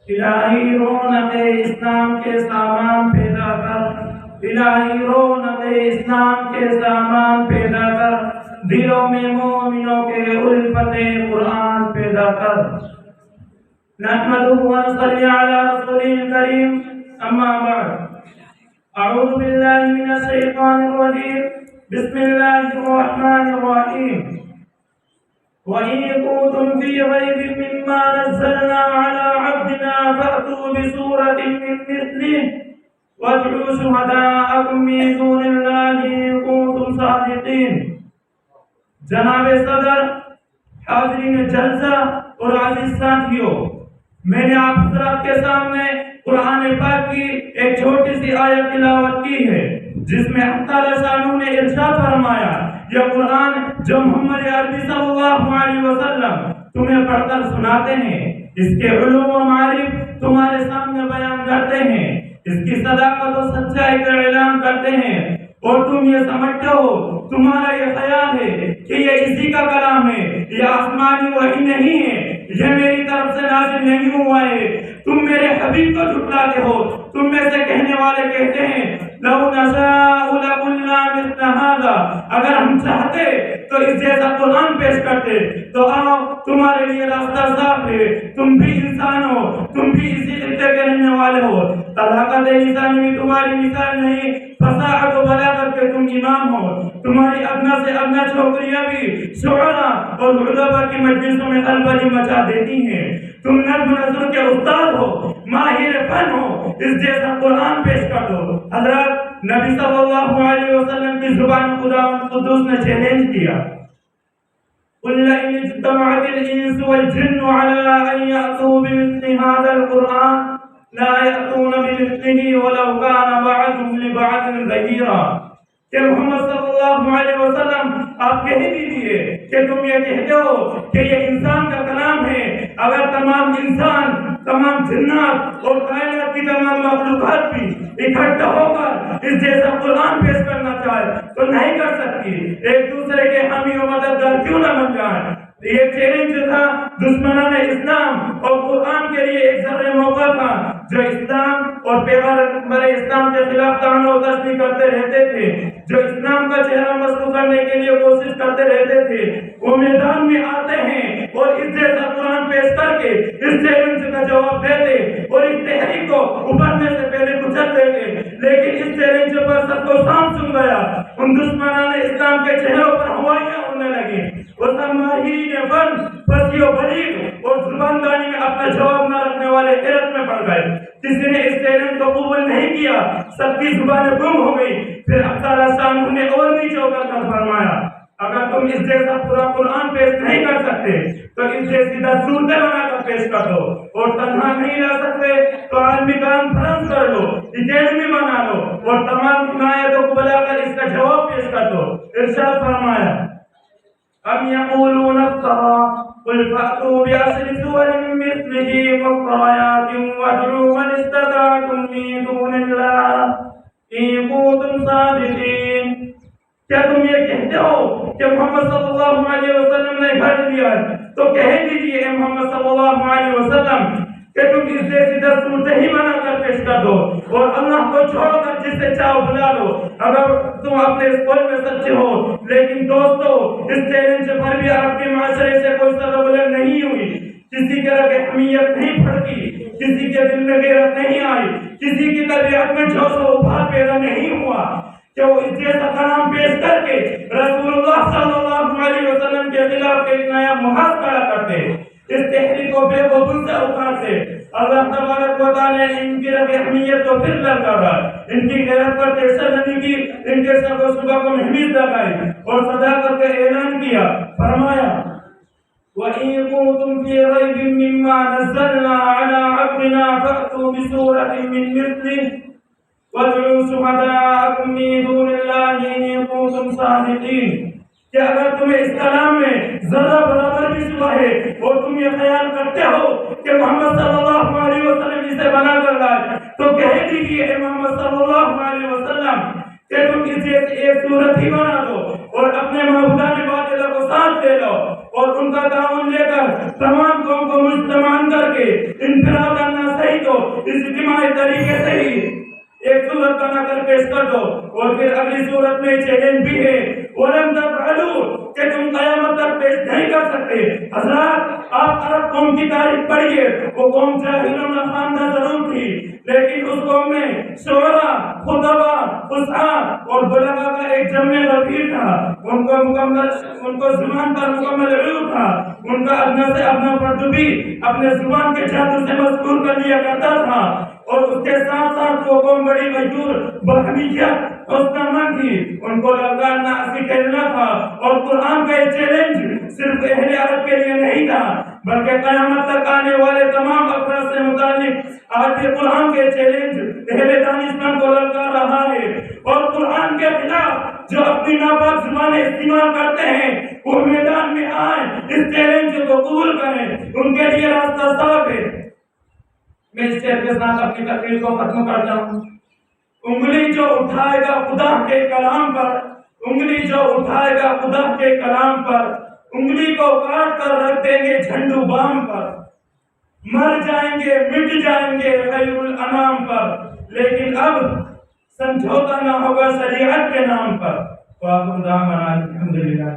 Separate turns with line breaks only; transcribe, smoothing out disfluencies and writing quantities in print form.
الہی رونق اسلام کے سامان پیدا کر، الہی رونق اسلام کے سامان پیدا کر، دلوں میں مومنوں کے الفت قرآن پیدا کر۔ نحمده ونصلي على رسوله الكريم، اما بعد، اعوذ باللہ من الشیطان الرجیم، بسم اللہ الرحمن الرحیم۔ وَإِن كُنتُمْ فِي رَيْبٍ مِّمَّا نَزَّلْنَا عَلَىٰ عَبْدِنَا فَأْتُوا بِسُورَةٍ مِّن مِّثْلِهِ وَادْعُوا شُهَدَاءَكُم مِّن دُونِ اللَّهِ إِن كُنتُمْ صَادِقِينَ۔ جناب صدر، حاضرین جلسہ اور عزیز ساتھیوں، میں نے آپ حضرات کے سامنے قرآن پاک کی ایک چھوٹی سی آیت تلاوت کی ہے، جس میں اللہ تعالیٰ شانہ نے ارشاد فرمایا، یہ قرآن جو محمد عربی صلی اللہ علیہ وسلم تمہیں پڑھ کر سناتے ہیں، اس کے علوم و معارف تمہارے سامنے بیان کرتے ہیں، اس کی صداقت و سچائی کا اعلان کرتے ہیں، اور تم یہ سمجھتے ہو، تمہارا یہ خیال ہے کہ یہ اسی کا کلام ہے، یہ آسمانی وحی نہیں ہے، یہ میری طرف سے نازل نہیں ہوا ہے، تم میرے حبیب کو جھٹلاتے ہو۔ تم میں سے کہنے والے کہتے ہیں، لو نشاء لقلنا مثل هذا، اگر ہم چاہتے تو اس جیسا قرآن پیش کرتے، تو آؤ تمہارے لیے راستہ صاف ہے، تم بھی انسان ہو، تم بھی اسی خطے کے رہنے والے ہو، طلاقت انسانی میں تمہاری مثال نہیں، فصاحت و بلاغت کے تم امام ہو، تمہاری ادنا سے ادنا چھوکریاں بھی شعراء اور علماء کی مجلسوں میں قلبلی مچا دیتی ہیں، تم نظم نثر کے استاد ہو، ماہر فن ہو، اس جیسا قرآن پیش کر دو۔ حضرت نبی صلی اللہ علیہ وسلم کی زبان خداوند قدوس نے چیلنج کیا، قُلْ لَئِنِ اجْتَمَعَتِ الْإِنسُ وَالْجِنُّ عَلَىٰ أَن يَأْتُوا بِمِثْلِ هَٰذَا الْقُرْآنِ لَا يَأْتُونَ بِمِثْلِهِ وَلَوْ كَانَ بَعْضُهُمْ لِبَعْضٍ ظَهِيرًا۔ کہ محمد صلی اللہ علیہ وسلم آپ کہہ دیجئے کہ تم یہ کہتے ہو کہ یہ انسان کا کلام ہے، اگر تمام انسان، تمام جنات اور کائنات کی تمام مخلوقات بھی اکٹھا ہو کر اس جیسا قرآن پیش کرنا چاہے تو نہیں کر سکتی، ایک دوسرے کے حامی و مددگار کیوں نہ بن جائیں۔ یہ چیلنج تھا دشمنان اسلام اور قرآن کے لیے ایک ذرہ موقع تھا، جو اسلام اور پیغمبر اسلام کے خلاف طعن و تشنیع کرتے رہتے تھے، جو اسلام کا چہرہ مسخ کرنے کے لیے کوشش کرتے رہتے تھے، وہ میدان میں آتے ہیں اور اس جیسا قرآن پیش کر کے اس چیلنج کا جواب دیتے اور اس تحریک کو ابھرنے سے پہلے کچل دیتے، لیکن اس چیلنج پر سب کو سام سن گیا، ان دشمنان اسلام کے چہروں پر ہوائیاں اڑنے لگی، وہ سب ماہرین فن، فصیح و بلیغ اور زباندانی میں اپنا جواب نہ رکھنے والے حیرت میں پڑ گئے۔ کسی نے اس چیلنج کو قبول نہیں کیا، سب کی زبانیں گم ہو گئی۔ پھر اللہ تعالیٰ شانہ نے اور نیچے اتر کر فرمایا، اگر تم اس جیسا پورا قرآن پیش نہیں کر سکتے تو اس جیسی 10 صورتیں بنا کر پیش کر دو، اور تنہا نہیں لا سکتے تو عالمی کانفرنس کر لو، اکیڈمی بنا لو اور تمام حمایتوں کو بلا کر اس کا جواب پیش کر دو۔ ارشاد فرمایا، ام یقولون افترى قل فأتوا بعشر سور مثله مفتريات وادعوا من استطعتم من دون الله إن كنتم صادقين۔ کیا تم یہ کہتے ہو کہ محمد صلی اللہ علیہ وسلم نے گھڑ دیا ہے؟ تو کہہ دیجئے اے محمد صلی اللہ علیہ وسلم کہ تم اس جیسی 10 صورتیں ہی بنا کر پیش کر دو اور اللہ کو چھوڑ کر جس سے چاہو بلا دو، اگر تم اپنے اس قول میں سچے ہو۔ لیکن دوستو، اس چیلنج پر بھی آپ کے معاشرے سے کوئی سر بلند نہیں ہوئی، کسی کے رگ حمیت نہیں پھڑکی، کسی کے دل میں غیرت نہیں آئی، کسی کی طبیعت میں جوش و ابھار پیدا نہیں ہوا کہ وہ اس جیسا کلام پیش کر کے رسول اللہ صلی اللہ علیہ وسلم کے خلاف ایک نیا محاذ کھڑا کرتے، اس تحریک کو بے وقوف سے اکھاڑتے۔ اللہ تبارک و تعالی نے ان کی رگ حمیت کو پھر للکارا، ان کی غیرت پر تشدد کی، ان کے سب و صبح کو محمیز لگائی اور صداقت کا اعلان کیا۔ فرمایا، وَإِن كُنتُمْ فِي رَيْبٍ مِّمَّا نَزَّلْنَا عَلَىٰ عَبْدِنَا فَأْتُوا بِسُورَةٍ مِّن مِّثْلِهِ وَادْعُوا شُهَدَاءَكُم مِّن دُونِ اللَّهِ إِن كُنتُمْ صَادِقِينَ۔ کہ اگر تمہیں اس کلام میں ذرہ برابر بھی شبہ ہے اور تم یہ خیال کرتے ہو کہ محمد صلی اللہ علیہ وسلم اسے بنا کر لائے، تو کہہ دیجئے اے محمد صلی اللہ علیہ وسلم کہ تم اس جیسی ایک صورت ہی بنا دو اور اپنے معبودان باطلہ کو ساتھ دے دو اور ان کا تعاون لے کر تمام قوم کو مجتمع کر کے انفراداً نہ طریقے سے ہی ایک صورت بنا کر پیش کر دو. اور پھر اگلی صورت میں چیلنج بھی ہے وَلَن تَفْعَلُوا کہ تم قیامت تک پیش نہیں کر سکتے. حضرات آپ عرب قوم کی تاریخ پڑھیے. وہ قوم جاہلوں میں خواندہ ضرور تھی لیکن اس قوم میں شعراء، خطباء، فصحاء اور بلغاء کا ایک جمع غفیر تھا. ان کو زبان پر مکمل علم تھا. ان کا ادنا سے ادنا فرد بھی اپنے زبان کے جادو سے مذکور کر لیا کرتا تھا. اور اس کے ساتھ ساتھ وہ قوم بڑی غیور، بہمیت، حسن من تھی. ان کو للکارنا ہنسی کھیلنا تھا. اور قرآن کا یہ چیلنج صرف اہل عرب کے لیے نہیں تھا بلکہ قیامت تک آنے والے تمام افراد سے متعلق آج یہ قرآن کے چیلنج اہل دانشمند کو للکار رہا ہے. اور قرآن کے خلاف جو اپنی ناپاک زبانیں استعمال کرتے ہیں وہ میدان میں آئیں، اس چیلنج کو قبول کریں. ان کے لیے راستہ صاف ہے. میں اس شعر کے ساتھ اپنی تقریر کو ختم کرتا ہوں. انگلی جو اٹھائے گا خدا کے کلام پر، انگلی جو اٹھائے گا خدا کے کلام پر، انگلی کو کاٹ کر رکھ دیں گے جھنڈو بام پر. مر جائیں گے، مٹ جائیں گے خیر الانام پر، لیکن اب سمجھوتا نہ ہوگا شریعت کے نام پر. وآخر دعوانا الحمدللہ.